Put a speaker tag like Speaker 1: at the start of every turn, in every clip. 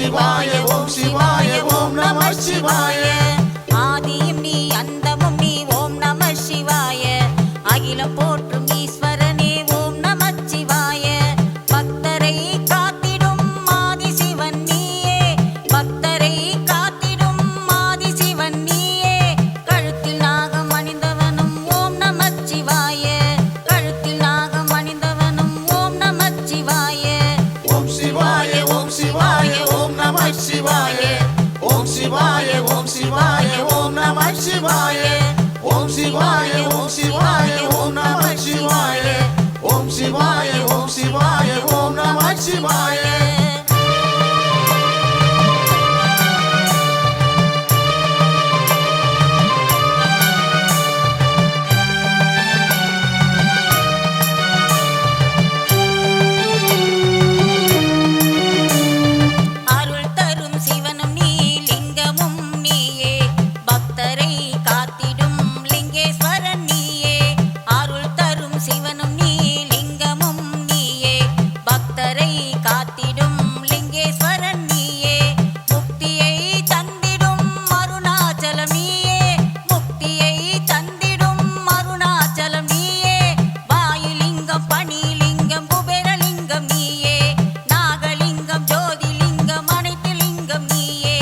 Speaker 1: சிவாய ஓம் சிவாய ஓம் நம சிவாய
Speaker 2: ஆதியும் நீ அந்தமும் நீ ஓம் நம சிவாய அகிலம் போற்றும் ஈஸ்வரனே ஓம் நம சிவாய பக்தரை காத்திடும் ஆதி சிவன் நீயே பக்தரை காத்திடும் ஆதி சிவன் நீயே கழுத்தில் நாகம் அணிந்தவனும் ஓம் நம சிவாய கழுத்தில் நாகம் அணிந்தவனும் ஓம் நம சிவாய
Speaker 1: ஓம் சிவாய ஓம் சிவாய ஓம் நம சிவாய ஓம் சிவாய ஓம் சிவாய ஓம் நம சிவாய ஓம் சிவாய ஓம் சிவாய ஓம் நம சிவாய ஓம் சிவாய ஓம் சிவாய ஓம் நம சிவாய
Speaker 2: அருள் தரும் சிவனும் நீ லிங்கமும் நீயே பக்தரை காத்திடும் லிங்கேஸ்வரன் நீயே அருள் தரும் சிவனும் நீ லிங்கமும் நீயே பக்தரை காத்திடும் லிங்கேஸ்வரன் நீயே முக்தியை தந்திடும் அருணாச்சலம் நீயே முக்தியை தந்திடும் அருணாச்சலம் நீயே வாயுலிங்கம் பணிலிங்கம் குபேரலிங்கம் நீயே நாகலிங்கம் ஜோதிலிங்கம் அனைத்து லிங்கம் நீயே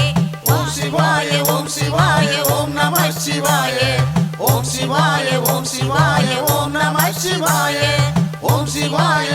Speaker 1: ஓம் சிவாய ஓம் சிவாய ஓம் நம சிவாய ஓம் சிவாய ஓம் சிவாய ஓம் நம சிவாய ஓம் சிவாய